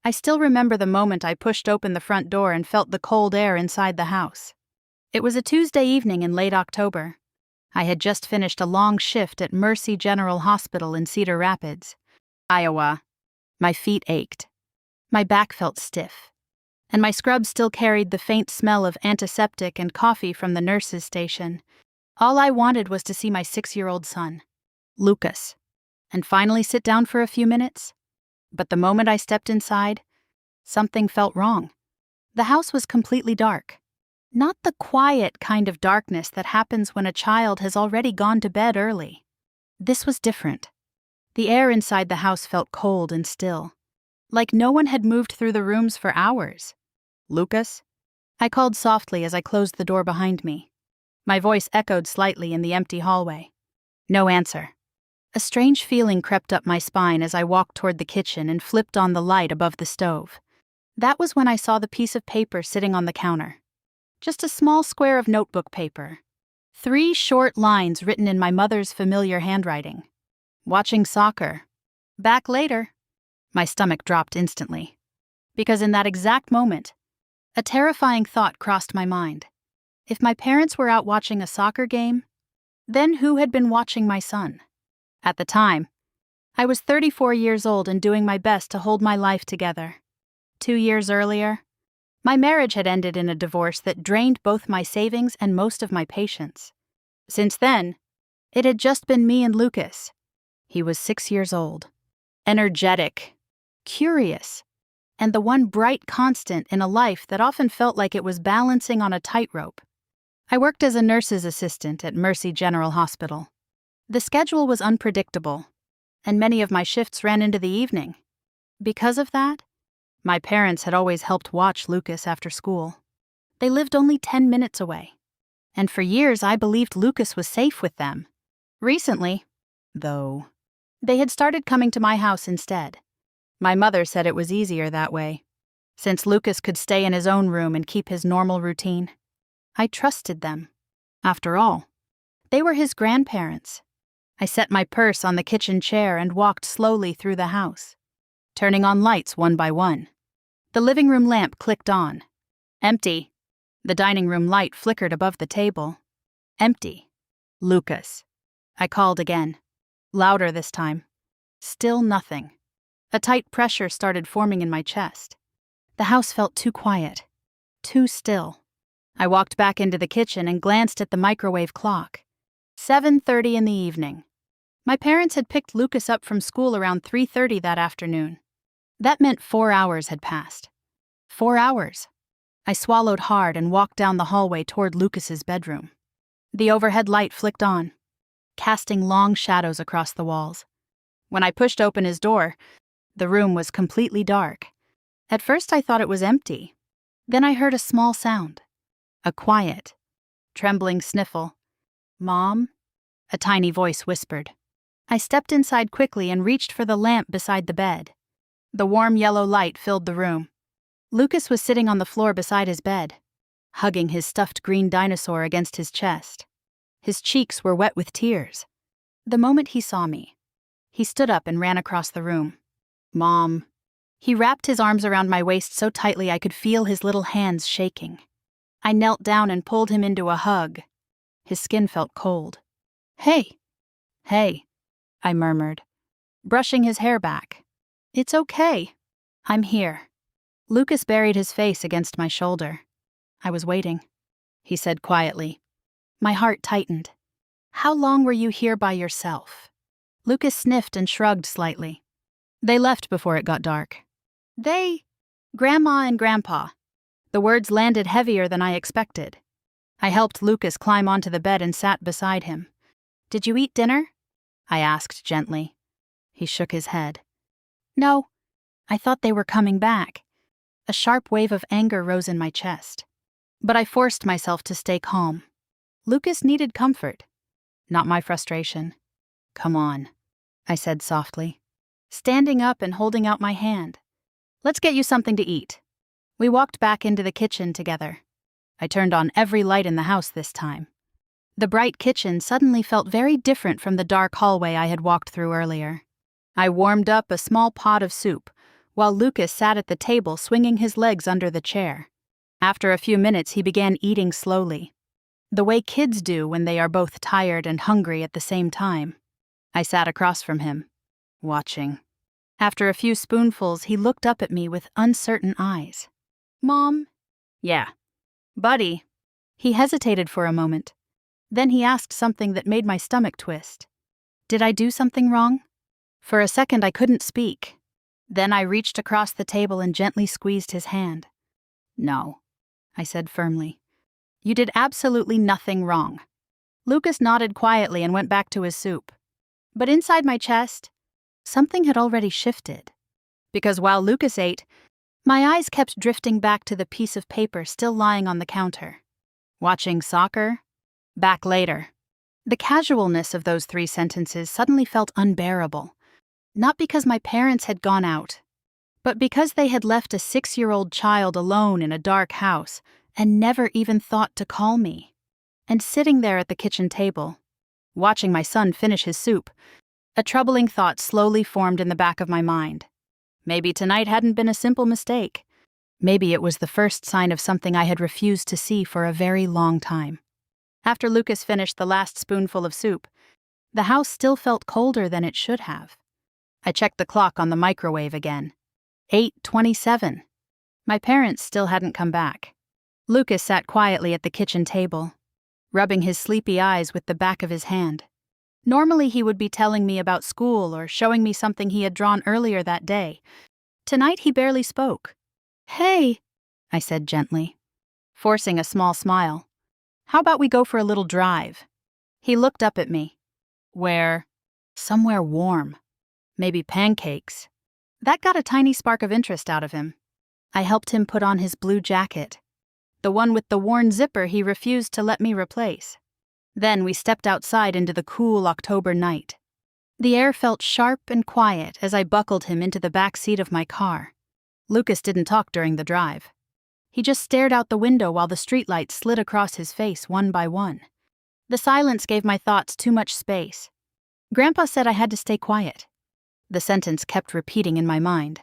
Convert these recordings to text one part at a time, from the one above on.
I still remember the moment I pushed open the front door and felt the cold air inside the house. It was a Tuesday evening in late October. I had just finished a long shift at Mercy General Hospital in Cedar Rapids, Iowa. My feet ached. My back felt stiff. And my scrub still carried the faint smell of antiseptic and coffee from the nurse's station. All I wanted was to see my 6-year-old son, Lucas, and finally sit down for a few minutes. But the moment I stepped inside, something felt wrong. The house was completely dark. Not the quiet kind of darkness that happens when a child has already gone to bed early. This was different. The air inside the house felt cold and still, like no one had moved through the rooms for hours. "Lucas?" I called softly as I closed the door behind me. My voice echoed slightly in the empty hallway. No answer. A strange feeling crept up my spine as I walked toward the kitchen and flipped on the light above the stove. That was when I saw the piece of paper sitting on the counter. Just a small square of notebook paper. 3 short lines written in my mother's familiar handwriting. "Watching soccer. Back later." My stomach dropped instantly. Because in that exact moment, a terrifying thought crossed my mind. If my parents were out watching a soccer game, then who had been watching my son? At the time, I was 34 years old and doing my best to hold my life together. 2 years earlier, my marriage had ended in a divorce that drained both my savings and most of my patience. Since then, it had just been me and Lucas. He was 6 years old, energetic, curious, and the one bright constant in a life that often felt like it was balancing on a tightrope. I worked as a nurse's assistant at Mercy General Hospital. The schedule was unpredictable, and many of my shifts ran into the evening. Because of that, my parents had always helped watch Lucas after school. They lived only 10 minutes away, and for years I believed Lucas was safe with them. Recently, though, they had started coming to my house instead. My mother said it was easier that way, since Lucas could stay in his own room and keep his normal routine. I trusted them. After all, they were his grandparents. I set my purse on the kitchen chair and walked slowly through the house, turning on lights one by one. The living room lamp clicked on. Empty. The dining room light flickered above the table. Empty. "Lucas." I called again. Louder this time. Still nothing. A tight pressure started forming in my chest. The house felt too quiet, too still. I walked back into the kitchen and glanced at the microwave clock. 7:30 in the evening. My parents had picked Lucas up from school around 3:30 that afternoon. That meant 4 hours had passed. 4 hours. I swallowed hard and walked down the hallway toward Lucas's bedroom. The overhead light flicked on, casting long shadows across the walls. When I pushed open his door, the room was completely dark. At first I thought it was empty. Then I heard a small sound. A quiet, trembling sniffle. "Mom?" a tiny voice whispered. I stepped inside quickly and reached for the lamp beside the bed. The warm yellow light filled the room. Lucas was sitting on the floor beside his bed, hugging his stuffed green dinosaur against his chest. His cheeks were wet with tears. The moment he saw me, he stood up and ran across the room. "Mom." He wrapped his arms around my waist so tightly I could feel his little hands shaking. I knelt down and pulled him into a hug. His skin felt cold. "Hey." "Hey," I murmured, brushing his hair back. "It's okay. I'm here." Lucas buried his face against my shoulder. "I was waiting," he said quietly. My heart tightened. "How long were you here by yourself?" Lucas sniffed and shrugged slightly. "They left before it got dark." "They?" "Grandma and Grandpa." The words landed heavier than I expected. I helped Lucas climb onto the bed and sat beside him. "Did you eat dinner?" I asked gently. He shook his head. "No. I thought they were coming back." A sharp wave of anger rose in my chest. But I forced myself to stay calm. Lucas needed comfort, not my frustration. "Come on," I said softly, standing up and holding out my hand. "Let's get you something to eat." We walked back into the kitchen together. I turned on every light in the house this time. The bright kitchen suddenly felt very different from the dark hallway I had walked through earlier. I warmed up a small pot of soup, while Lucas sat at the table swinging his legs under the chair. After a few minutes, he began eating slowly, the way kids do when they are both tired and hungry at the same time. I sat across from him, watching. After a few spoonfuls, he looked up at me with uncertain eyes. "Mom?" "Yeah." "Buddy?" He hesitated for a moment. Then he asked something that made my stomach twist. Did I do something wrong? For a second, I couldn't speak. Then I reached across the table and gently squeezed his hand. "No," I said firmly. "You did absolutely nothing wrong." Lucas nodded quietly and went back to his soup. But inside my chest, something had already shifted. Because while Lucas ate, my eyes kept drifting back to the piece of paper still lying on the counter. Watching soccer? Back later. The casualness of those 3 sentences suddenly felt unbearable. Not because my parents had gone out, but because they had left a 6-year-old child alone in a dark house and never even thought to call me. And sitting there at the kitchen table, watching my son finish his soup, a troubling thought slowly formed in the back of my mind. Maybe tonight hadn't been a simple mistake. Maybe it was the first sign of something I had refused to see for a very long time. After Lucas finished the last spoonful of soup, the house still felt colder than it should have. I checked the clock on the microwave again. 8:27. My parents still hadn't come back. Lucas sat quietly at the kitchen table, rubbing his sleepy eyes with the back of his hand. Normally he would be telling me about school or showing me something he had drawn earlier that day. Tonight he barely spoke. "Hey," I said gently, forcing a small smile. "How about we go for a little drive?" He looked up at me. "Where?" "Somewhere warm. Maybe pancakes." That got a tiny spark of interest out of him. I helped him put on his blue jacket, the one with the worn zipper he refused to let me replace. Then we stepped outside into the cool October night. The air felt sharp and quiet as I buckled him into the back seat of my car. Lucas didn't talk during the drive. He just stared out the window while the streetlights slid across his face one by one. The silence gave my thoughts too much space. Grandpa said I had to stay quiet. The sentence kept repeating in my mind.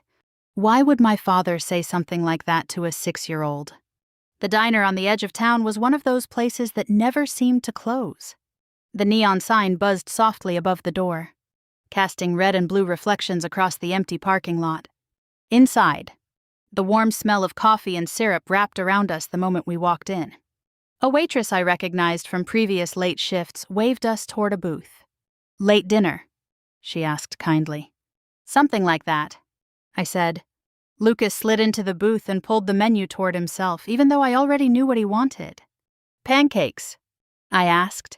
Why would my father say something like that to a 6-year-old? The diner on the edge of town was one of those places that never seemed to close. The neon sign buzzed softly above the door, casting red and blue reflections across the empty parking lot. Inside, the warm smell of coffee and syrup wrapped around us the moment we walked in. A waitress I recognized from previous late shifts waved us toward a booth. "Late dinner?" she asked kindly. "Something like that," I said. Lucas slid into the booth and pulled the menu toward himself, even though I already knew what he wanted. "Pancakes?" I asked.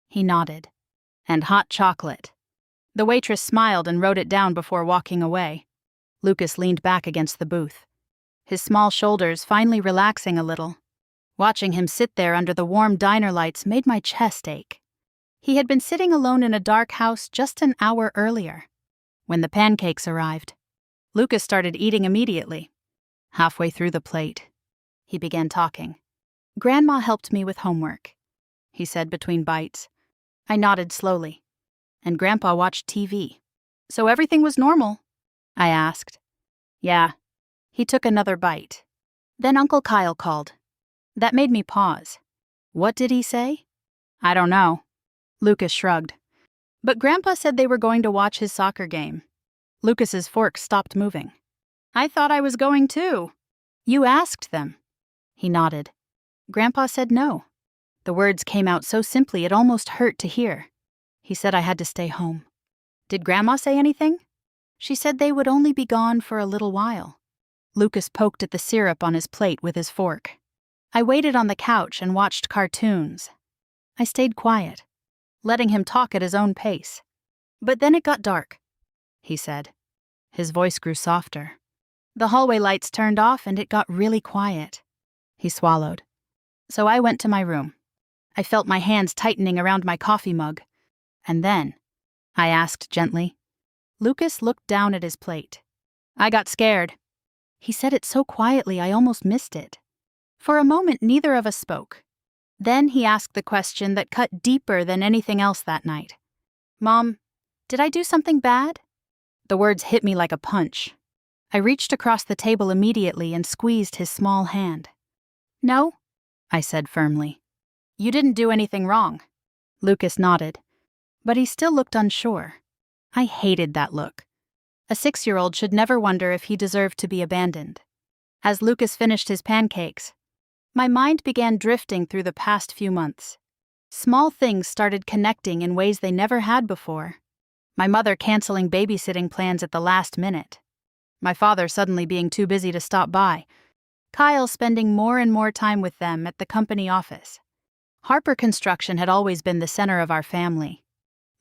He nodded. "And hot chocolate." The waitress smiled and wrote it down before walking away. Lucas leaned back against the booth, his small shoulders finally relaxing a little. Watching him sit there under the warm diner lights made my chest ache. He had been sitting alone in a dark house just an hour earlier. When the pancakes arrived, Lucas started eating immediately. Halfway through the plate, he began talking. "Grandma helped me with homework," he said between bites. I nodded slowly. "And Grandpa watched TV. So everything was normal?" I asked. "Yeah." He took another bite. Then Uncle Kyle called. That made me pause. "What did he say?" "I don't know." Lucas shrugged. "But Grandpa said they were going to watch his soccer game." Lucas's fork stopped moving. "I thought I was going too." "You asked them." He nodded. "Grandpa said no." The words came out so simply it almost hurt to hear. He said I had to stay home. "Did Grandma say anything?" "She said they would only be gone for a little while." Lucas poked at the syrup on his plate with his fork. I waited on the couch and watched cartoons. I stayed quiet, letting him talk at his own pace. "But then it got dark," he said. His voice grew softer. "The hallway lights turned off and it got really quiet." He swallowed. "So I went to my room. I felt my hands tightening around my coffee mug. And then," I asked gently. Lucas looked down at his plate. "I got scared." He said it so quietly I almost missed it. For a moment, neither of us spoke. Then he asked the question that cut deeper than anything else that night. "Mom, did I do something bad?" The words hit me like a punch. I reached across the table immediately and squeezed his small hand. "No," I said firmly. "You didn't do anything wrong." Lucas nodded, but he still looked unsure. I hated that look. A 6-year-old should never wonder if he deserved to be abandoned. As Lucas finished his pancakes, my mind began drifting through the past few months. Small things started connecting in ways they never had before. My mother canceling babysitting plans at the last minute. My father suddenly being too busy to stop by. Kyle spending more and more time with them at the company office. Harper Construction had always been the center of our family.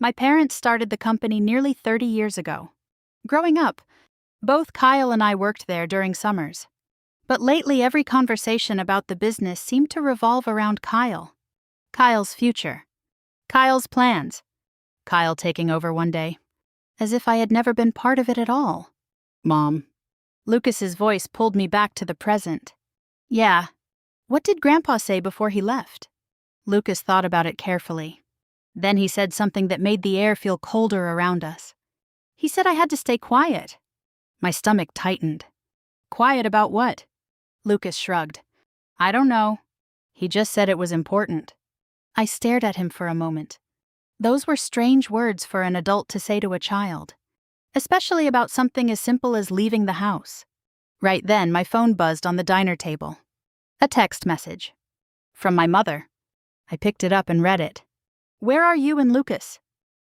My parents started the company nearly 30 years ago. Growing up, both Kyle and I worked there during summers. But lately every conversation about the business seemed to revolve around Kyle. Kyle's future. Kyle's plans. Kyle taking over one day. As if I had never been part of it at all. "Mom." Lucas's voice pulled me back to the present. "Yeah. What did Grandpa say before he left?" Lucas thought about it carefully. Then he said something that made the air feel colder around us. He said I had to stay quiet. My stomach tightened. "Quiet about what?" Lucas shrugged. "I don't know. He just said it was important." I stared at him for a moment. Those were strange words for an adult to say to a child, especially about something as simple as leaving the house. Right then, my phone buzzed on the diner table. A text message. From my mother. I picked it up and read it. "Where are you and Lucas?"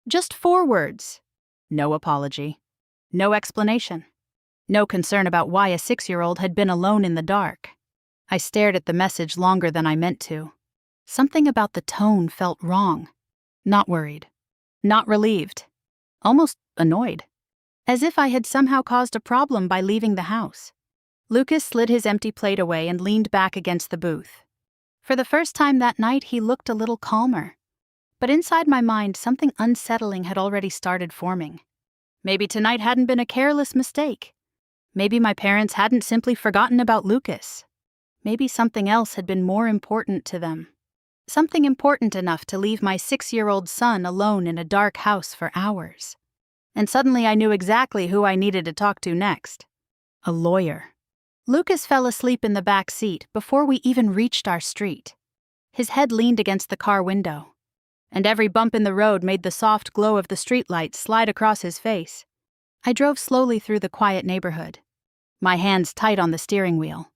Just 4 words. No apology. No explanation. No concern about why a 6-year-old had been alone in the dark. I stared at the message longer than I meant to. Something about the tone felt wrong. Not worried. Not relieved. Almost annoyed. As if I had somehow caused a problem by leaving the house. Lucas slid his empty plate away and leaned back against the booth. For the first time that night, he looked a little calmer. But inside my mind, something unsettling had already started forming. Maybe tonight hadn't been a careless mistake. Maybe my parents hadn't simply forgotten about Lucas. Maybe something else had been more important to them. Something important enough to leave my 6-year-old son alone in a dark house for hours. And suddenly I knew exactly who I needed to talk to next. A lawyer. Lucas fell asleep in the back seat before we even reached our street. His head leaned against the car window, and every bump in the road made the soft glow of the streetlights slide across his face. I drove slowly through the quiet neighborhood, my hands tight on the steering wheel.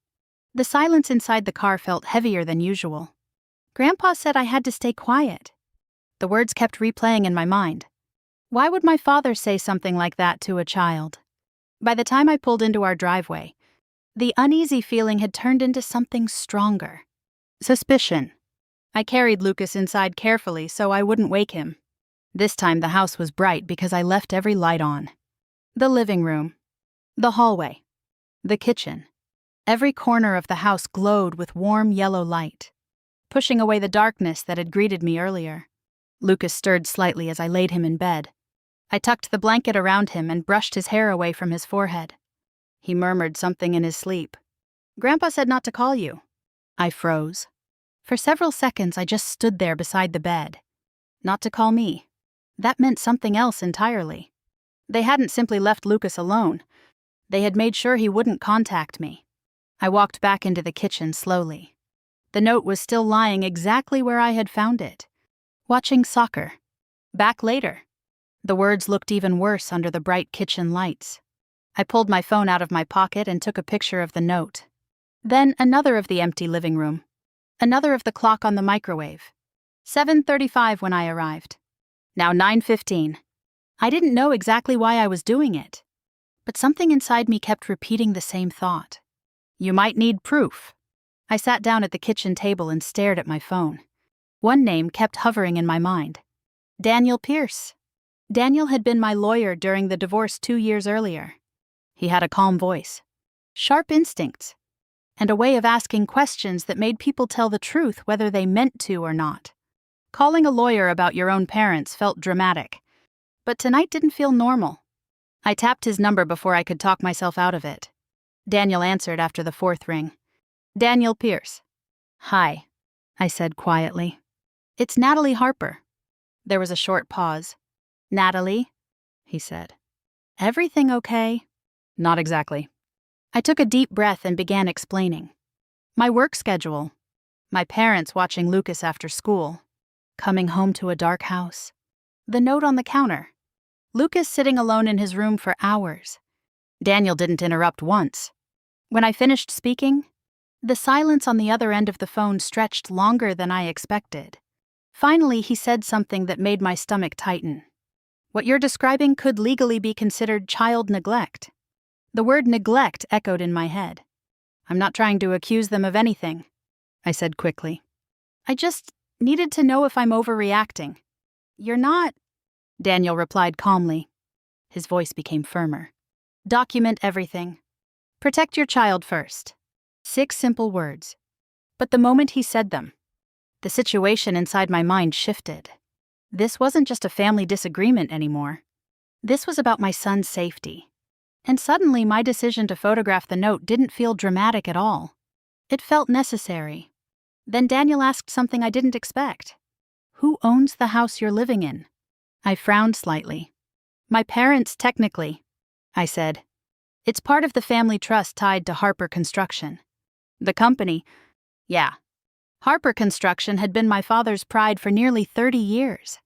The silence inside the car felt heavier than usual. Grandpa said I had to stay quiet. The words kept replaying in my mind. Why would my father say something like that to a child? By the time I pulled into our driveway, the uneasy feeling had turned into something stronger. Suspicion. I carried Lucas inside carefully so I wouldn't wake him. This time the house was bright because I left every light on. The living room. The hallway. The kitchen. Every corner of the house glowed with warm yellow light, pushing away the darkness that had greeted me earlier. Lucas stirred slightly as I laid him in bed. I tucked the blanket around him and brushed his hair away from his forehead. He murmured something in his sleep. "Grandpa said not to call you." I froze. For several seconds I just stood there beside the bed. Not to call me. That meant something else entirely. They hadn't simply left Lucas alone. They had made sure he wouldn't contact me. I walked back into the kitchen slowly. The note was still lying exactly where I had found it. Watching soccer. Back later. The words looked even worse under the bright kitchen lights. I pulled my phone out of my pocket and took a picture of the note. Then another of the empty living room. Another of the clock on the microwave. 7:35 when I arrived. Now 9:15. I didn't know exactly why I was doing it, but something inside me kept repeating the same thought. You might need proof. I sat down at the kitchen table and stared at my phone. One name kept hovering in my mind. Daniel Pierce. Daniel had been my lawyer during the divorce 2 years earlier. He had a calm voice, sharp instincts, and a way of asking questions that made people tell the truth whether they meant to or not. Calling a lawyer about your own parents felt dramatic, but tonight didn't feel normal. I tapped his number before I could talk myself out of it. Daniel answered after the 4th ring. Daniel Pierce. "Hi," I said quietly. "It's Natalie Harper." There was a short pause. "Natalie?" he said. "Everything okay?" "Not exactly. I took a deep breath and began explaining. My work schedule, my parents watching Lucas after school, coming home to a dark house, the note on the counter, Lucas sitting alone in his room for hours. Daniel didn't interrupt once. When I finished speaking, the silence on the other end of the phone stretched longer than I expected. Finally, he said something that made my stomach tighten. What you're describing could legally be considered child neglect. The word neglect echoed in my head. I'm not trying to accuse them of anything, I said quickly. I just needed to know if I'm overreacting. You're not, Daniel replied calmly. His voice became firmer. Document everything. Protect your child first. 6 simple words. But the moment he said them, the situation inside my mind shifted. This wasn't just a family disagreement anymore. This was about my son's safety. And suddenly my decision to photograph the note didn't feel dramatic at all. It felt necessary. Then Daniel asked something I didn't expect. Who owns the house you're living in? I frowned slightly. My parents, technically, I said. It's part of the family trust tied to Harper Construction. The company, yeah. Harper Construction had been my father's pride for nearly 30 years.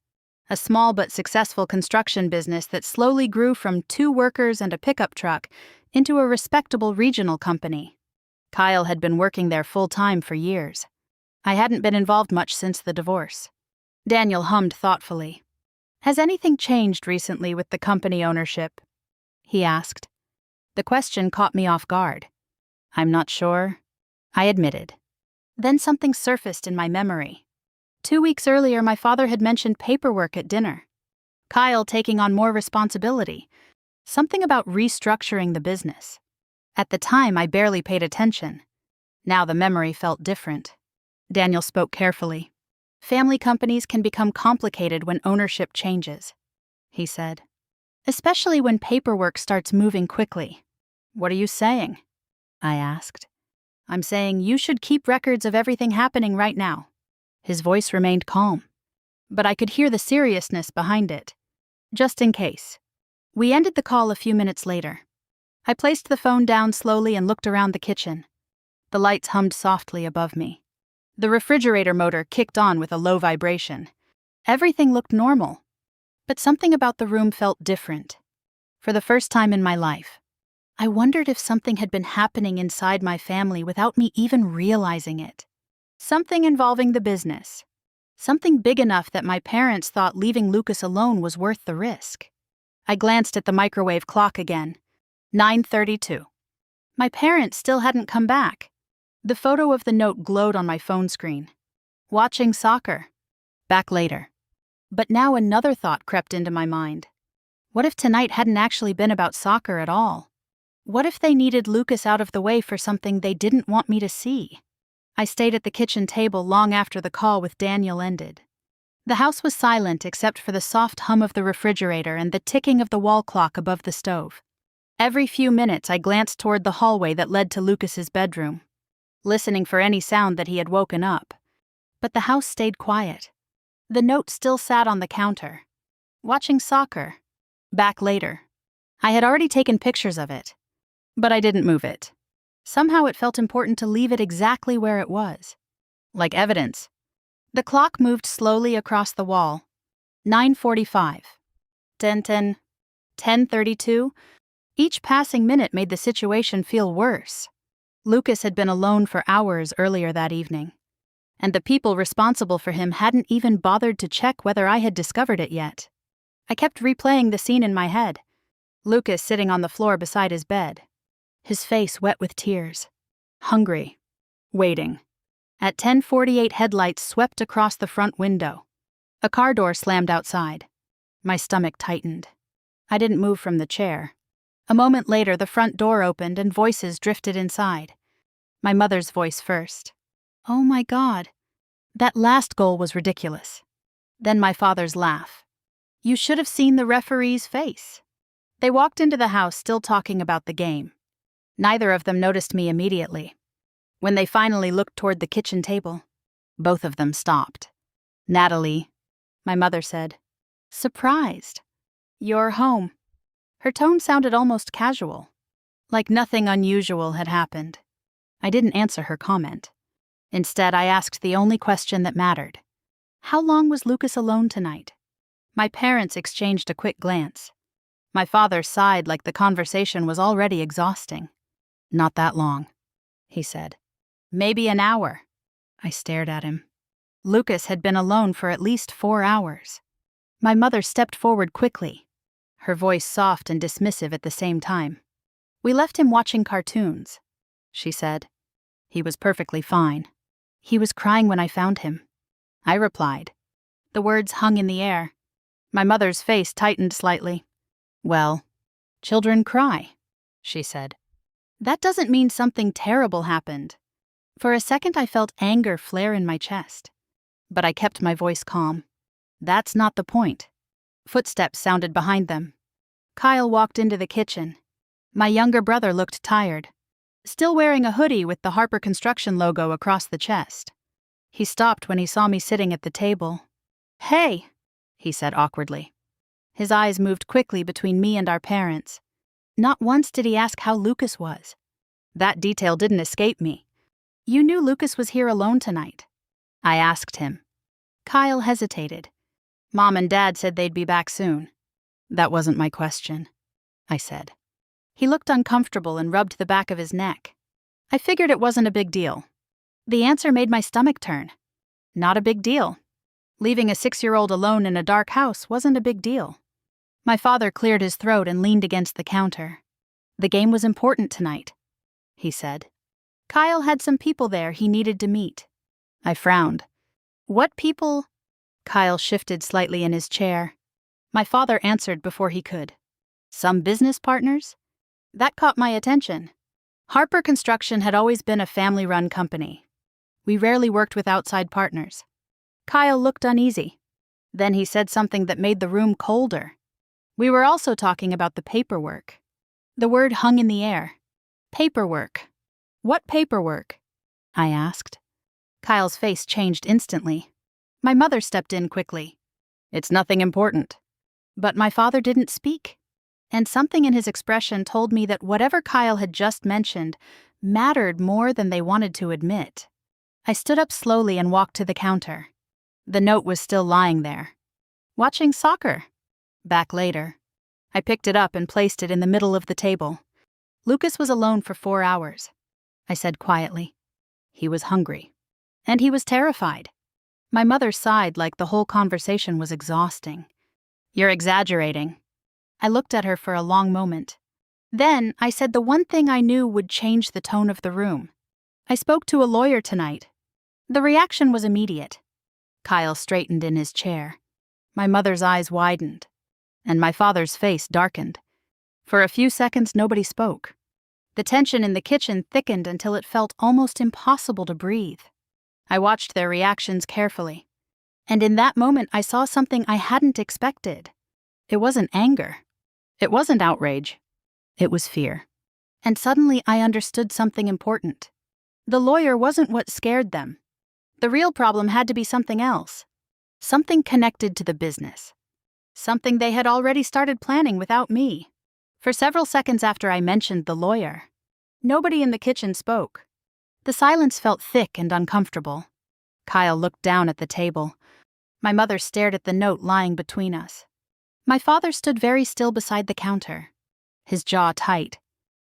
A small but successful construction business that slowly grew from 2 workers and a pickup truck into a respectable regional company. Kyle had been working there full-time for years. I hadn't been involved much since the divorce. Daniel hummed thoughtfully. Has anything changed recently with the company ownership? He asked. The question caught me off guard. I'm not sure, I admitted. Then something surfaced in my memory. 2 weeks earlier, my father had mentioned paperwork at dinner. Kyle taking on more responsibility. Something about restructuring the business. At the time, I barely paid attention. Now the memory felt different. Daniel spoke carefully. Family companies can become complicated when ownership changes, he said. Especially when paperwork starts moving quickly. What are you saying? I asked. I'm saying you should keep records of everything happening right now. His voice remained calm, but I could hear the seriousness behind it. Just in case. We ended the call a few minutes later. I placed the phone down slowly and looked around the kitchen. The lights hummed softly above me. The refrigerator motor kicked on with a low vibration. Everything looked normal, but something about the room felt different. For the first time in my life, I wondered if something had been happening inside my family without me even realizing it. Something involving the business. Something big enough that my parents thought leaving Lucas alone was worth the risk. I glanced at the microwave clock again. 9:32. My parents still hadn't come back. The photo of the note glowed on my phone screen. Watching soccer. Back later. But now another thought crept into my mind. What if tonight hadn't actually been about soccer at all? What if they needed Lucas out of the way for something they didn't want me to see? I stayed at the kitchen table long after the call with Daniel ended. The house was silent except for the soft hum of the refrigerator and the ticking of the wall clock above the stove. Every few minutes I glanced toward the hallway that led to Lucas's bedroom, listening for any sound that he had woken up. But the house stayed quiet. The note still sat on the counter. Watching soccer. Back later. I had already taken pictures of it. But I didn't move it. Somehow it felt important to leave it exactly where it was. Like evidence. The clock moved slowly across the wall. 9:45. 10:10. 10:32. Each passing minute made the situation feel worse. Lucas had been alone for hours earlier that evening, and the people responsible for him hadn't even bothered to check whether I had discovered it yet. I kept replaying the scene in my head. Lucas sitting on the floor beside his bed. His face wet with tears. Hungry. Waiting. At 10:48, headlights swept across the front window. A car door slammed outside. My stomach tightened. I didn't move from the chair. A moment later, the front door opened and voices drifted inside. My mother's voice first. Oh my God. That last goal was ridiculous. Then my father's laugh. You should have seen the referee's face. They walked into the house still talking about the game. Neither of them noticed me immediately. When they finally looked toward the kitchen table, both of them stopped. Natalie, my mother said. Surprised. You're home. Her tone sounded almost casual. like nothing unusual had happened. I didn't answer her comment. Instead, I asked the only question that mattered. How long was Lucas alone tonight? My parents exchanged a quick glance. My father sighed like the conversation was already exhausting. Not that long, he said. Maybe an hour. I stared at him. Lucas had been alone for at least 4 hours. My mother stepped forward quickly, her voice soft and dismissive at the same time. We left him watching cartoons, she said. He was perfectly fine. He was crying when I found him. I replied. The words hung in the air. My mother's face tightened slightly. Well, children cry, she said. That doesn't mean something terrible happened. For a second I felt anger flare in my chest. But I kept my voice calm. That's not the point. Footsteps sounded behind them. Kyle walked into the kitchen. My younger brother looked tired, still wearing a hoodie with the Harper Construction logo across the chest. He stopped when he saw me sitting at the table. Hey, he said awkwardly. His eyes moved quickly between me and our parents. Not once did he ask how Lucas was. That detail didn't escape me. You knew Lucas was here alone tonight, I asked him. Kyle hesitated. Mom and Dad said they'd be back soon. That wasn't my question, I said. He looked uncomfortable and rubbed the back of his neck. I figured it wasn't a big deal. The answer made my stomach turn. Not a big deal. Leaving a 6-year-old alone in a dark house wasn't a big deal. My father cleared his throat and leaned against the counter. The game was important tonight, he said. Kyle had some people there he needed to meet. I frowned. What people? Kyle shifted slightly in his chair. My father answered before he could. Some business partners? That caught my attention. Harper Construction had always been a family-run company. We rarely worked with outside partners. Kyle looked uneasy. Then he said something that made the room colder. We were also talking about the paperwork. The word hung in the air. Paperwork. What paperwork? I asked. Kyle's face changed instantly. My mother stepped in quickly. It's nothing important. But my father didn't speak. And something in his expression told me that whatever Kyle had just mentioned mattered more than they wanted to admit. I stood up slowly and walked to the counter. The note was still lying there. Watching soccer. Back later. I picked it up and placed it in the middle of the table. Lucas was alone for 4 hours, I said quietly. He was hungry. And he was terrified. My mother sighed like the whole conversation was exhausting. You're exaggerating. I looked at her for a long moment. Then I said the one thing I knew would change the tone of the room. I spoke to a lawyer tonight. The reaction was immediate. Kyle straightened in his chair. My mother's eyes widened, and my father's face darkened. For a few seconds, nobody spoke. The tension in the kitchen thickened until it felt almost impossible to breathe. I watched their reactions carefully, and in that moment I saw something I hadn't expected. It wasn't anger. It wasn't outrage. It was fear. And suddenly I understood something important. The lawyer wasn't what scared them. The real problem had to be something else. Something connected to the business. Something they had already started planning without me. For several seconds after I mentioned the lawyer, nobody in the kitchen spoke. The silence felt thick and uncomfortable. Kyle looked down at the table. My mother stared at the note lying between us. My father stood very still beside the counter, his jaw tight.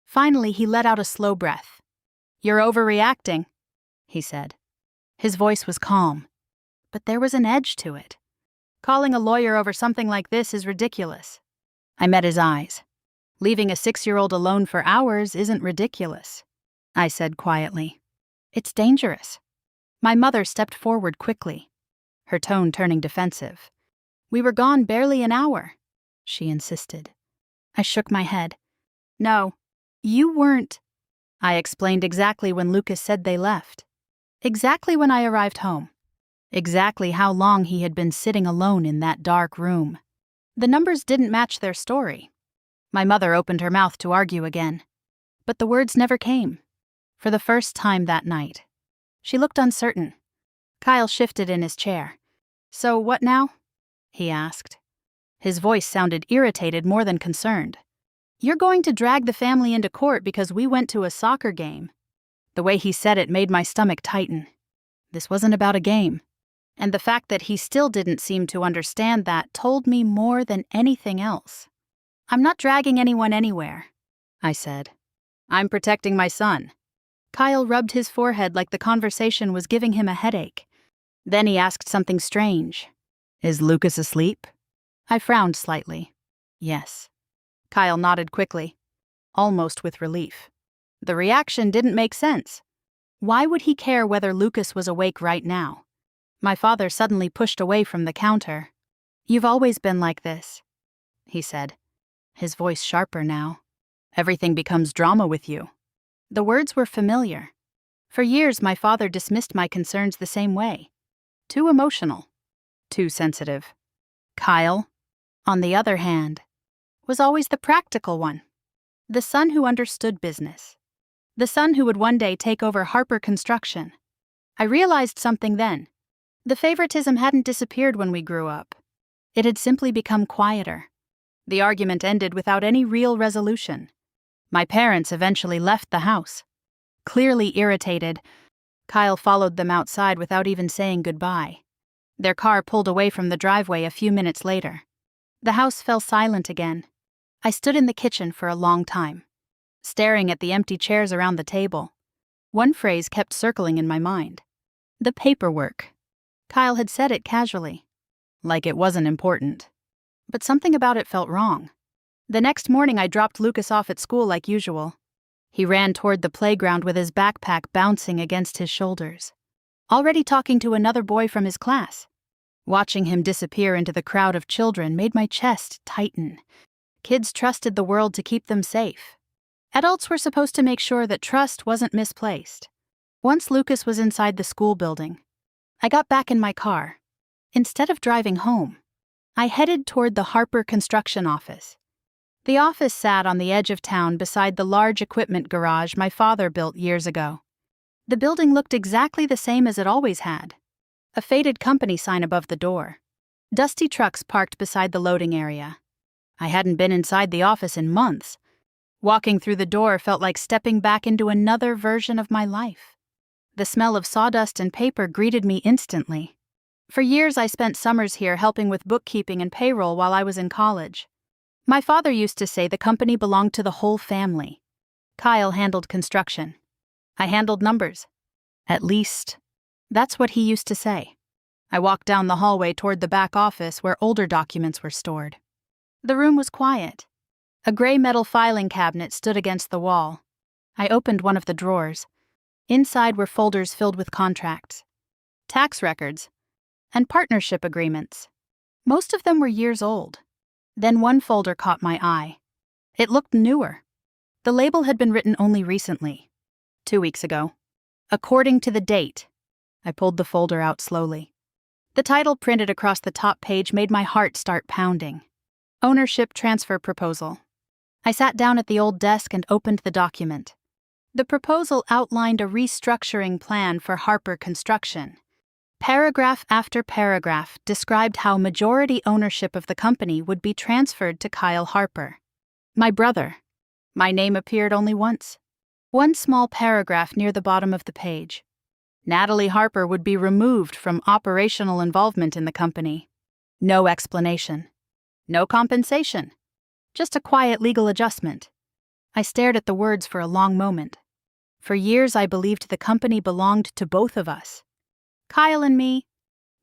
Finally, he let out a slow breath. You're overreacting, he said. His voice was calm, but there was an edge to it. Calling a lawyer over something like this is ridiculous. I met his eyes. Leaving a 6-year-old alone for hours isn't ridiculous, I said quietly. It's dangerous. My mother stepped forward quickly, her tone turning defensive. We were gone barely an hour, she insisted. I shook my head. No, you weren't. I explained exactly when Lucas said they left. Exactly when I arrived home. Exactly how long he had been sitting alone in that dark room. The numbers didn't match their story. My mother opened her mouth to argue again, but the words never came. For the first time that night. She looked uncertain. Kyle shifted in his chair. So what now? He asked. His voice sounded irritated more than concerned. "You're going to drag the family into court because we went to a soccer game." The way he said it made my stomach tighten. This wasn't about a game. And the fact that he still didn't seem to understand that told me more than anything else. "I'm not dragging anyone anywhere," I said. "I'm protecting my son." Kyle rubbed his forehead like the conversation was giving him a headache. Then he asked something strange. "Is Lucas asleep?" I frowned slightly. "Yes." Kyle nodded quickly, almost with relief. The reaction didn't make sense. Why would he care whether Lucas was awake right now? My father suddenly pushed away from the counter. "You've always been like this," he said, his voice sharper now. "Everything becomes drama with you." The words were familiar. For years, my father dismissed my concerns the same way. Too emotional. Too sensitive. Kyle, on the other hand, was always the practical one. The son who understood business. The son who would one day take over Harper Construction. I realized something then. The favoritism hadn't disappeared when we grew up. It had simply become quieter. The argument ended without any real resolution. My parents eventually left the house. Clearly irritated, Kyle followed them outside without even saying goodbye. Their car pulled away from the driveway a few minutes later. The house fell silent again. I stood in the kitchen for a long time, staring at the empty chairs around the table. One phrase kept circling in my mind. The paperwork. Kyle had said it casually, like it wasn't important. But something about it felt wrong. The next morning I dropped Lucas off at school like usual. He ran toward the playground with his backpack bouncing against his shoulders, already talking to another boy from his class. Watching him disappear into the crowd of children made my chest tighten. Kids trusted the world to keep them safe. Adults were supposed to make sure that trust wasn't misplaced. Once Lucas was inside the school building, I got back in my car. Instead of driving home, I headed toward the Harper Construction office. The office sat on the edge of town beside the large equipment garage my father built years ago. The building looked exactly the same as it always had. A faded company sign above the door. Dusty trucks parked beside the loading area. I hadn't been inside the office in months. Walking through the door felt like stepping back into another version of my life. The smell of sawdust and paper greeted me instantly. For years I spent summers here helping with bookkeeping and payroll while I was in college. My father used to say the company belonged to the whole family. Kyle handled construction. I handled numbers. At least, that's what he used to say. I walked down the hallway toward the back office where older documents were stored. The room was quiet. A gray metal filing cabinet stood against the wall. I opened one of the drawers. Inside were folders filled with contracts, tax records, and partnership agreements. Most of them were years old. Then one folder caught my eye. It looked newer. The label had been written only recently, 2 weeks ago. According to the date. I pulled the folder out slowly. The title printed across the top page made my heart start pounding. Ownership Transfer Proposal. I sat down at the old desk and opened the document. The proposal outlined a restructuring plan for Harper Construction. Paragraph after paragraph described how majority ownership of the company would be transferred to Kyle Harper, my brother. My name appeared only once. One small paragraph near the bottom of the page. Natalie Harper would be removed from operational involvement in the company. No explanation. No compensation. Just a quiet legal adjustment. I stared at the words for a long moment. For years I believed the company belonged to both of us, Kyle and me,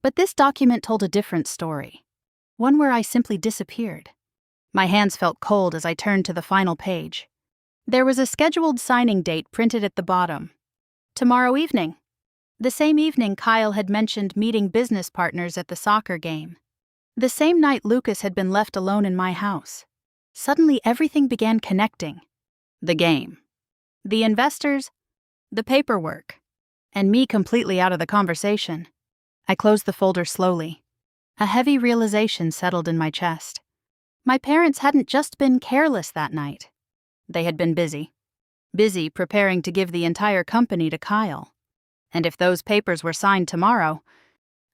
but this document told a different story. One where I simply disappeared. My hands felt cold as I turned to the final page. There was a scheduled signing date printed at the bottom. Tomorrow evening. The same evening Kyle had mentioned meeting business partners at the soccer game. The same night Lucas had been left alone in my house. Suddenly everything began connecting. The game. The investors. The paperwork. And me completely out of the conversation. I closed the folder slowly. A heavy realization settled in my chest. My parents hadn't just been careless that night. They had been busy. Busy preparing to give the entire company to Kyle. And if those papers were signed tomorrow,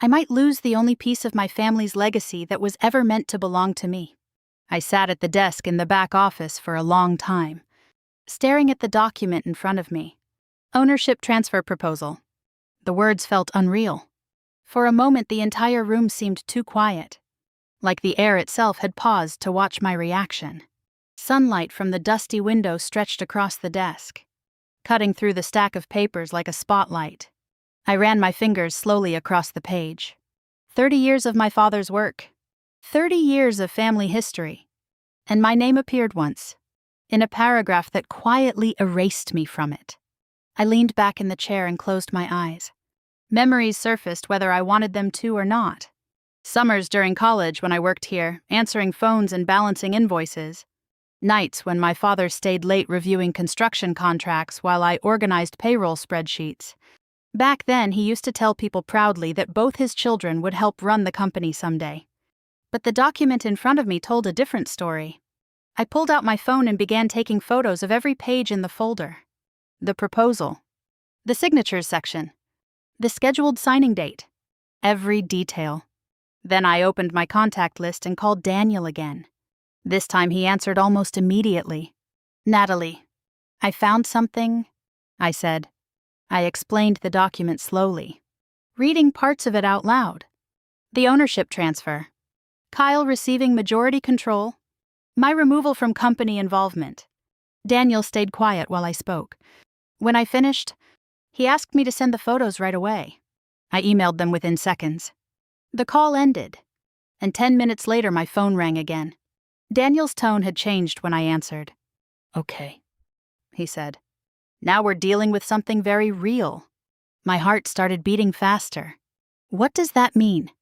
I might lose the only piece of my family's legacy that was ever meant to belong to me. I sat at the desk in the back office for a long time, staring at the document in front of me. Ownership transfer proposal. The words felt unreal. For a moment, the entire room seemed too quiet, like the air itself had paused to watch my reaction. Sunlight from the dusty window stretched across the desk, cutting through the stack of papers like a spotlight. I ran my fingers slowly across the page. 30 years of my father's work. 30 years of family history. And my name appeared once, in a paragraph that quietly erased me from it. I leaned back in the chair and closed my eyes. Memories surfaced whether I wanted them to or not. Summers during college when I worked here, answering phones and balancing invoices. Nights when my father stayed late reviewing construction contracts while I organized payroll spreadsheets. Back then, he used to tell people proudly that both his children would help run the company someday. But the document in front of me told a different story. I pulled out my phone and began taking photos of every page in the folder. The proposal. The signatures section. The scheduled signing date. Every detail. Then I opened my contact list and called Daniel again. This time he answered almost immediately. "Natalie, I found something," I said. I explained the document slowly, reading parts of it out loud. The ownership transfer. Kyle receiving majority control. My removal from company involvement. Daniel stayed quiet while I spoke. When I finished, he asked me to send the photos right away. I emailed them within seconds. The call ended, and 10 minutes later my phone rang again. Daniel's tone had changed when I answered. "Okay," he said. "Now we're dealing with something very real." My heart started beating faster. "What does that mean?"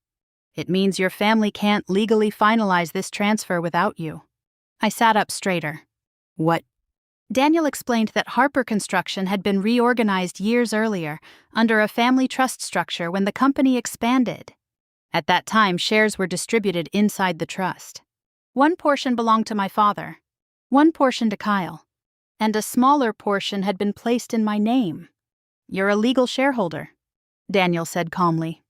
"It means your family can't legally finalize this transfer without you." I sat up straighter. "What?" Daniel explained that Harper Construction had been reorganized years earlier under a family trust structure when the company expanded. At that time, shares were distributed inside the trust. One portion belonged to my father, one portion to Kyle, and a smaller portion had been placed in my name. "You're a legal shareholder," Daniel said calmly,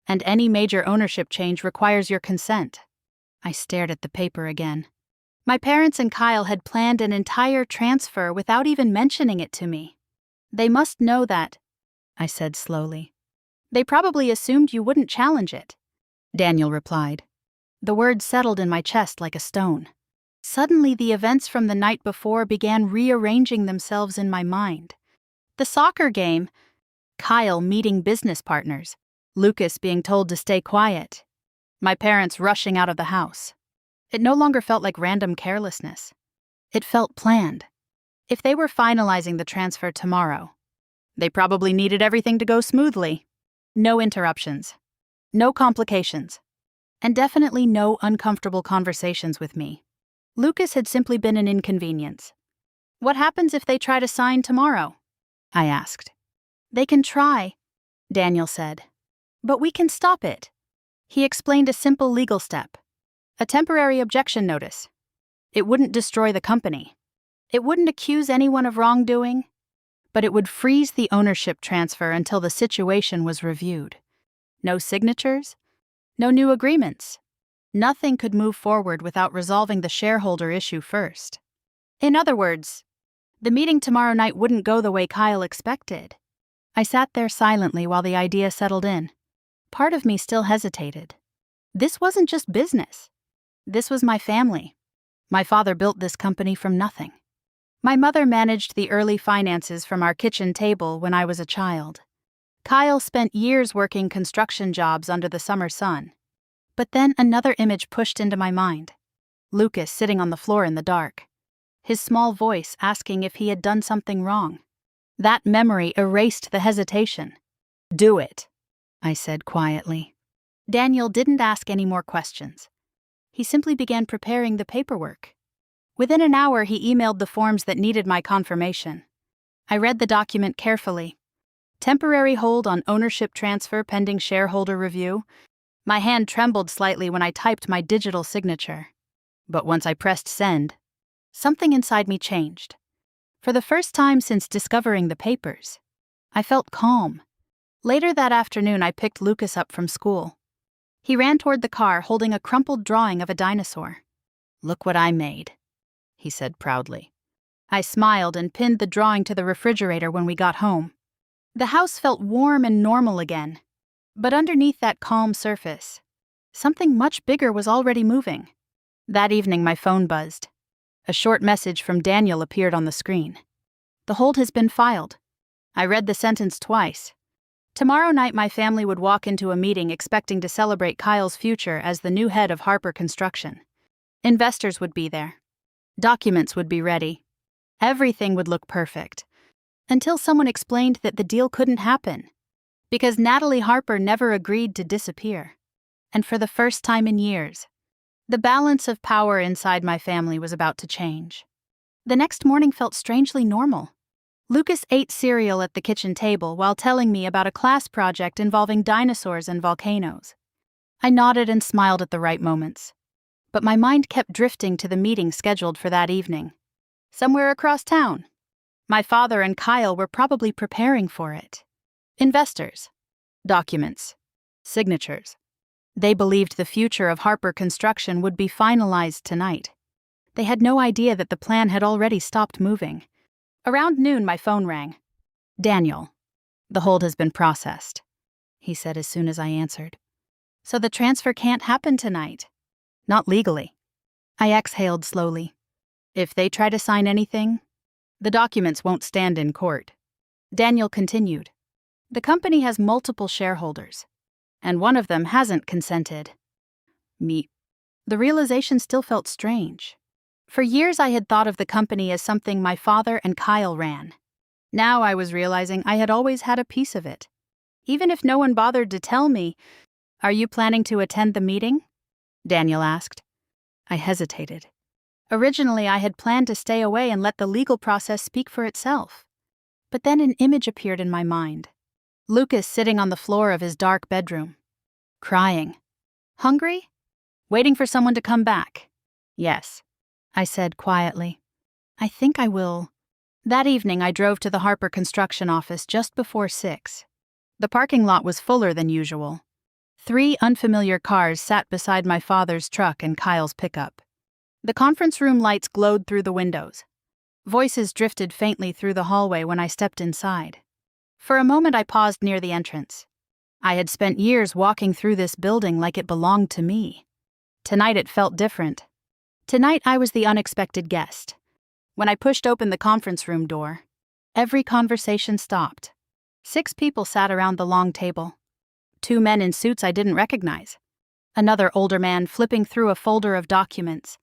"and any major ownership change requires your consent." I stared at the paper again. My parents and Kyle had planned an entire transfer without even mentioning it to me. "They must know that," I said slowly. "They probably assumed you wouldn't challenge it," Daniel replied. The words settled in my chest like a stone. Suddenly, the events from the night before began rearranging themselves in my mind. The soccer game, Kyle meeting business partners, Lucas being told to stay quiet, my parents rushing out of the house. It no longer felt like random carelessness. It felt planned. If they were finalizing the transfer tomorrow, they probably needed everything to go smoothly. No interruptions. No complications. And definitely no uncomfortable conversations with me. Lucas had simply been an inconvenience. "What happens if they try to sign tomorrow?" I asked. "They can try," Daniel said. "But we can stop it." He explained a simple legal step. A temporary objection notice. It wouldn't destroy the company. It wouldn't accuse anyone of wrongdoing, but it would freeze the ownership transfer until the situation was reviewed. No signatures, no new agreements. Nothing could move forward without resolving the shareholder issue first. In other words, the meeting tomorrow night wouldn't go the way Kyle expected. I sat there silently while the idea settled in. Part of me still hesitated. This wasn't just business. This was my family. My father built this company from nothing. My mother managed the early finances from our kitchen table when I was a child. Kyle spent years working construction jobs under the summer sun. But then another image pushed into my mind. Lucas sitting on the floor in the dark. His small voice asking if he had done something wrong. That memory erased the hesitation. "Do it," I said quietly. Daniel didn't ask any more questions. He simply began preparing the paperwork. Within an hour, he emailed the forms that needed my confirmation. I read the document carefully. Temporary hold on ownership transfer pending shareholder review. My hand trembled slightly when I typed my digital signature. But once I pressed send, something inside me changed. For the first time since discovering the papers, I felt calm. Later that afternoon, I picked Lucas up from school. He ran toward the car holding a crumpled drawing of a dinosaur. "Look what I made," he said proudly. I smiled and pinned the drawing to the refrigerator when we got home. The house felt warm and normal again. But underneath that calm surface, something much bigger was already moving. That evening, my phone buzzed. A short message from Daniel appeared on the screen. "The hold has been filed." I read the sentence twice. Tomorrow night, my family would walk into a meeting expecting to celebrate Kyle's future as the new head of Harper Construction. Investors would be there. Documents would be ready. Everything would look perfect. Until someone explained that the deal couldn't happen. Because Natalie Harper never agreed to disappear. And for the first time in years, the balance of power inside my family was about to change. The next morning felt strangely normal. Lucas ate cereal at the kitchen table while telling me about a class project involving dinosaurs and volcanoes. I nodded and smiled at the right moments. But my mind kept drifting to the meeting scheduled for that evening. Somewhere across town. My father and Kyle were probably preparing for it. Investors. Documents. Signatures. They believed the future of Harper Construction would be finalized tonight. They had no idea that the plan had already stopped moving. Around noon, my phone rang. "Daniel, the hold has been processed," he said as soon as I answered. "So the transfer can't happen tonight?" "Not legally." I exhaled slowly. "If they try to sign anything, the documents won't stand in court." Daniel continued. "The company has multiple shareholders, and one of them hasn't consented." The realization still felt strange. For years I had thought of the company as something my father and Kyle ran. Now I was realizing I had always had a piece of it. Even if no one bothered to tell me. "Are you planning to attend the meeting?" Daniel asked. I hesitated. Originally, I had planned to stay away and let the legal process speak for itself. But then an image appeared in my mind. Lucas sitting on the floor of his dark bedroom. Crying. "Hungry? Waiting for someone to come back." "Yes," I said quietly. "I think I will." That evening, I drove to the Harper Construction office just before 6. The parking lot was fuller than usual. 3 unfamiliar cars sat beside my father's truck and Kyle's pickup. The conference room lights glowed through the windows. Voices drifted faintly through the hallway when I stepped inside. For a moment, I paused near the entrance. I had spent years walking through this building like it belonged to me. Tonight it felt different. Tonight I was the unexpected guest. When I pushed open the conference room door, every conversation stopped. 6 people sat around the long table. 2 men in suits I didn't recognize. Another older man flipping through a folder of documents.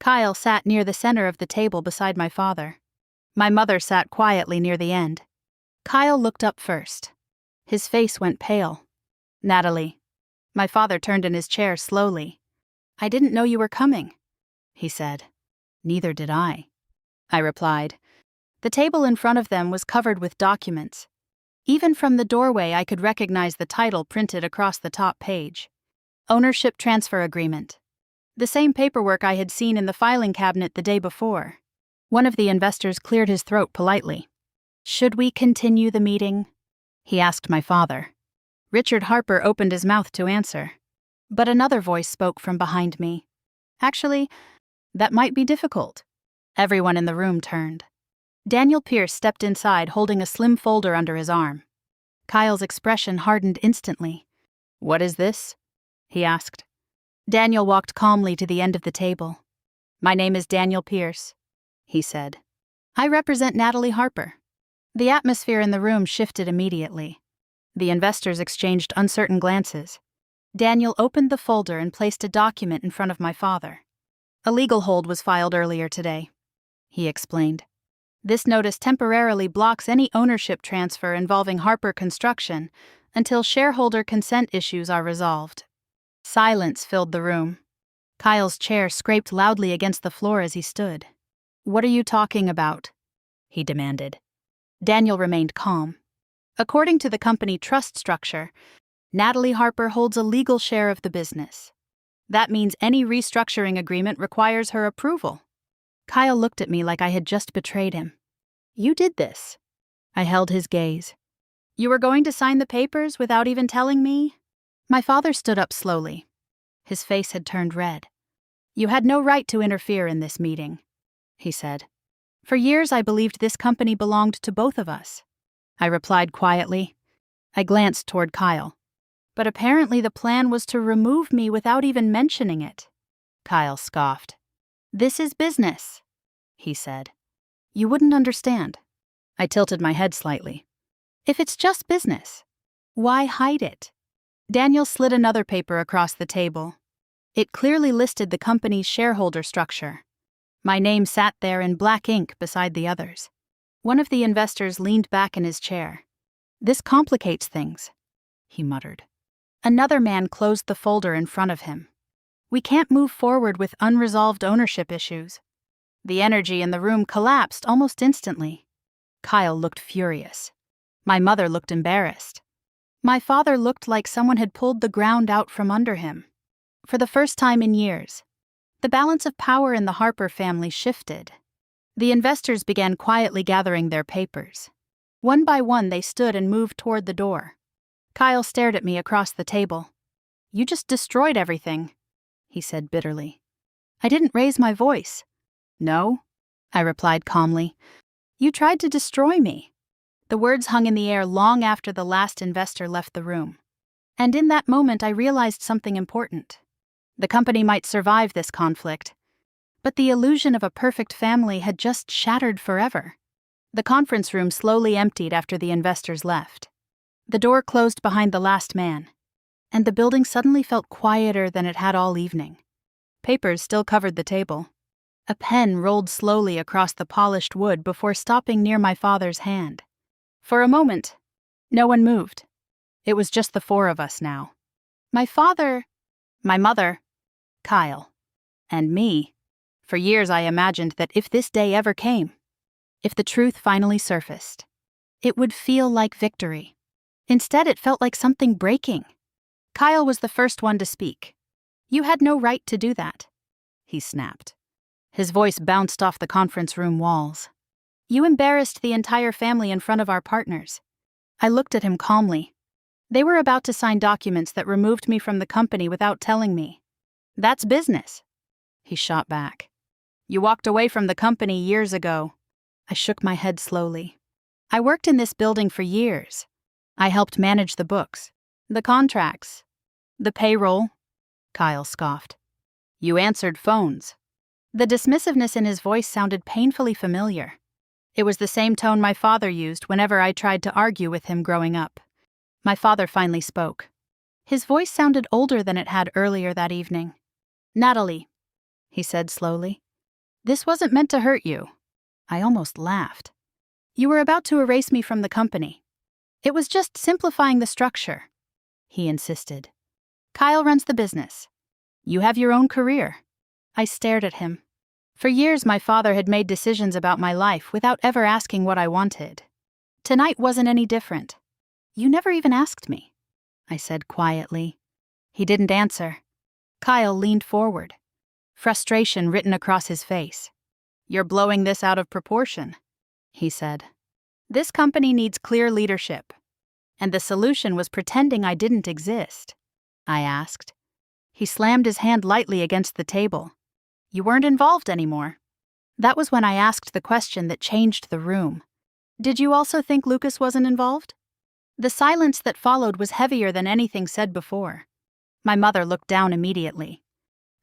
Kyle sat near the center of the table beside my father. My mother sat quietly near the end. Kyle looked up first. His face went pale. "Natalie." My father turned in his chair slowly. "I didn't know you were coming," he said. "Neither did I," I replied. The table in front of them was covered with documents. Even from the doorway, I could recognize the title printed across the top page. Ownership Transfer Agreement. The same paperwork I had seen in the filing cabinet the day before. One of the investors cleared his throat politely. "Should we continue the meeting?" he asked my father. Richard Harper opened his mouth to answer. But another voice spoke from behind me. "Actually, that might be difficult." Everyone in the room turned. Daniel Pierce stepped inside holding a slim folder under his arm. Kyle's expression hardened instantly. "What is this?" he asked. Daniel walked calmly to the end of the table. "My name is Daniel Pierce," he said. "I represent Natalie Harper." The atmosphere in the room shifted immediately. The investors exchanged uncertain glances. Daniel opened the folder and placed a document in front of my father. "A legal hold was filed earlier today," he explained. "This notice temporarily blocks any ownership transfer involving Harper Construction until shareholder consent issues are resolved." Silence filled the room. Kyle's chair scraped loudly against the floor as he stood. "What are you talking about?" he demanded. Daniel remained calm. According to the company trust structure, Natalie Harper holds a legal share of the business. That means any restructuring agreement requires her approval. Kyle looked at me like I had just betrayed him. "You did this." I held his gaze. "You were going to sign the papers without even telling me?" My father stood up slowly. His face had turned red. You had no right to interfere in this meeting, he said. For years I believed this company belonged to both of us. I replied quietly. I glanced toward Kyle. But apparently the plan was to remove me without even mentioning it. Kyle scoffed. This is business, he said. You wouldn't understand. I tilted my head slightly. If it's just business, why hide it? Daniel slid another paper across the table. It clearly listed the company's shareholder structure. My name sat there in black ink beside the others. One of the investors leaned back in his chair. This complicates things, he muttered. Another man closed the folder in front of him. We can't move forward with unresolved ownership issues. The energy in the room collapsed almost instantly. Kyle looked furious. My mother looked embarrassed. My father looked like someone had pulled the ground out from under him. For the first time in years, the balance of power in the Harper family shifted. The investors began quietly gathering their papers. One by one, they stood and moved toward the door. Kyle stared at me across the table. You just destroyed everything, he said bitterly. I didn't raise my voice. No, I replied calmly. You tried to destroy me. The words hung in the air long after the last investor left the room. And in that moment, I realized something important. The company might survive this conflict, but the illusion of a perfect family had just shattered forever. The conference room slowly emptied after the investors left. The door closed behind the last man, and the building suddenly felt quieter than it had all evening. Papers still covered the table. A pen rolled slowly across the polished wood before stopping near my father's hand. For a moment, no one moved. It was just the four of us now. My father, my mother, Kyle, and me. For years I imagined that if this day ever came, if the truth finally surfaced, it would feel like victory. Instead, it felt like something breaking. Kyle was the first one to speak. You had no right to do that, he snapped. His voice bounced off the conference room walls. You embarrassed the entire family in front of our partners. I looked at him calmly. They were about to sign documents that removed me from the company without telling me. That's business, he shot back. You walked away from the company years ago. I shook my head slowly. I worked in this building for years. I helped manage the books, the contracts, the payroll. Kyle scoffed. You answered phones. The dismissiveness in his voice sounded painfully familiar. It was the same tone my father used whenever I tried to argue with him growing up. My father finally spoke. His voice sounded older than it had earlier that evening. Natalie, he said slowly, this wasn't meant to hurt you. I almost laughed. You were about to erase me from the company. It was just simplifying the structure, he insisted. Kyle runs the business. You have your own career. I stared at him. For years, my father had made decisions about my life without ever asking what I wanted. Tonight wasn't any different. You never even asked me, I said quietly. He didn't answer. Kyle leaned forward, frustration written across his face. You're blowing this out of proportion, he said. This company needs clear leadership. And the solution was pretending I didn't exist, I asked. He slammed his hand lightly against the table. You weren't involved anymore. That was when I asked the question that changed the room. Did you also think Lucas wasn't involved? The silence that followed was heavier than anything said before. My mother looked down immediately.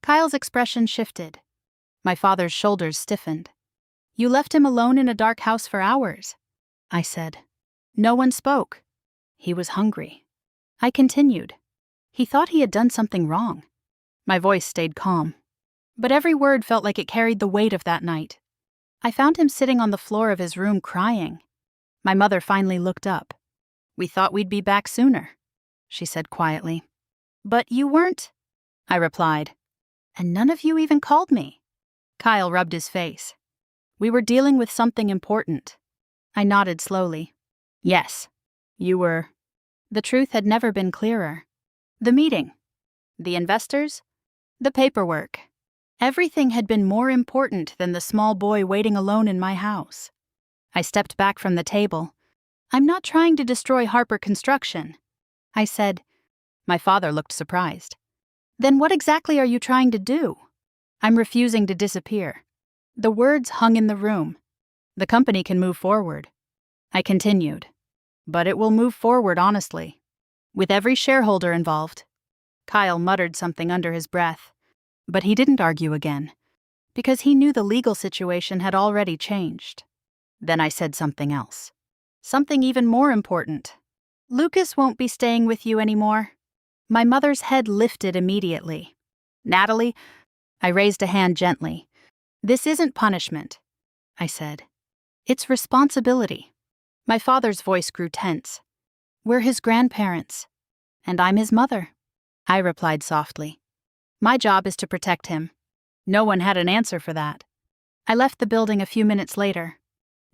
Kyle's expression shifted. My father's shoulders stiffened. You left him alone in a dark house for hours, I said. No one spoke. He was hungry. I continued. He thought he had done something wrong. My voice stayed calm. But every word felt like it carried the weight of that night. I found him sitting on the floor of his room crying. My mother finally looked up. We thought we'd be back sooner, she said quietly. But you weren't, I replied. And none of you even called me. Kyle rubbed his face. We were dealing with something important. I nodded slowly. Yes, you were. The truth had never been clearer. The meeting, the investors, the paperwork. Everything had been more important than the small boy waiting alone in my house. I stepped back from the table. I'm not trying to destroy Harper Construction, I said. My father looked surprised. Then what exactly are you trying to do? I'm refusing to disappear. The words hung in the room. The company can move forward. I continued. But it will move forward honestly, with every shareholder involved. Kyle muttered something under his breath, but he didn't argue again, because he knew the legal situation had already changed. Then I said something else. Something even more important. Lucas won't be staying with you anymore. My mother's head lifted immediately. Natalie, I raised a hand gently. This isn't punishment, I said. It's responsibility. My father's voice grew tense. We're his grandparents, and I'm his mother, I replied softly. My job is to protect him. No one had an answer for that. I left the building a few minutes later.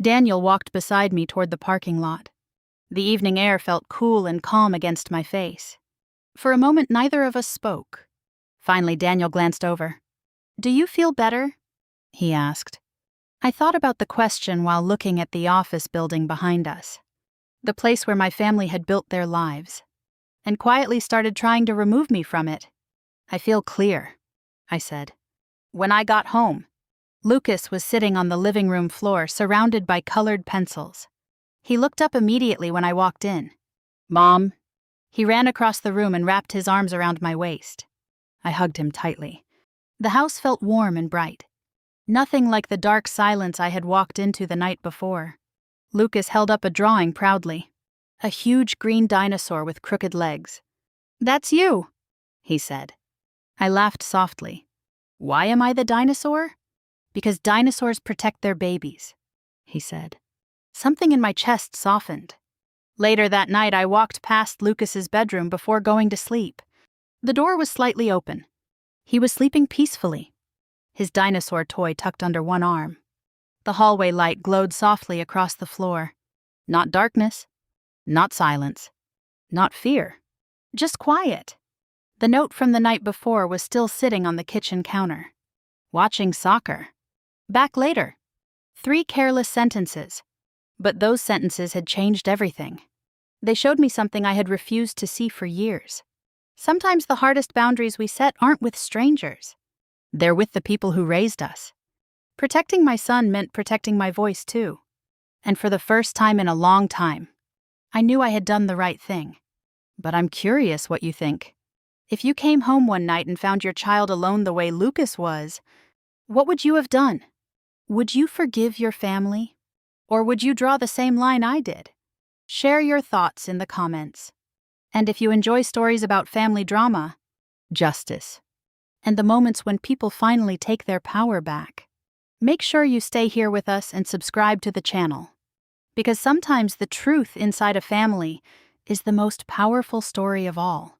Daniel walked beside me toward the parking lot. The evening air felt cool and calm against my face. For a moment, neither of us spoke. Finally, Daniel glanced over. Do you feel better? He asked. I thought about the question while looking at the office building behind us, the place where my family had built their lives, and quietly started trying to remove me from it. I feel clear, I said. When I got home, Lucas was sitting on the living room floor surrounded by colored pencils. He looked up immediately when I walked in. Mom. He ran across the room and wrapped his arms around my waist. I hugged him tightly. The house felt warm and bright. Nothing like the dark silence I had walked into the night before. Lucas held up a drawing proudly. A huge green dinosaur with crooked legs. That's you, he said. I laughed softly. Why am I the dinosaur? Because dinosaurs protect their babies, he said. Something in my chest softened. Later that night, I walked past Lucas's bedroom before going to sleep. The door was slightly open. He was sleeping peacefully, his dinosaur toy tucked under one arm. The hallway light glowed softly across the floor. Not darkness, not silence, not fear, just quiet. The note from the night before was still sitting on the kitchen counter. Watching soccer. Back later. 3 careless sentences. But those sentences had changed everything. They showed me something I had refused to see for years. Sometimes the hardest boundaries we set aren't with strangers. They're with the people who raised us. Protecting my son meant protecting my voice too. And for the first time in a long time, I knew I had done the right thing. But I'm curious what you think. If you came home one night and found your child alone the way Lucas was, what would you have done? Would you forgive your family? Or would you draw the same line I did? Share your thoughts in the comments. And if you enjoy stories about family drama, justice, and the moments when people finally take their power back, make sure you stay here with us and subscribe to the channel. Because sometimes the truth inside a family is the most powerful story of all.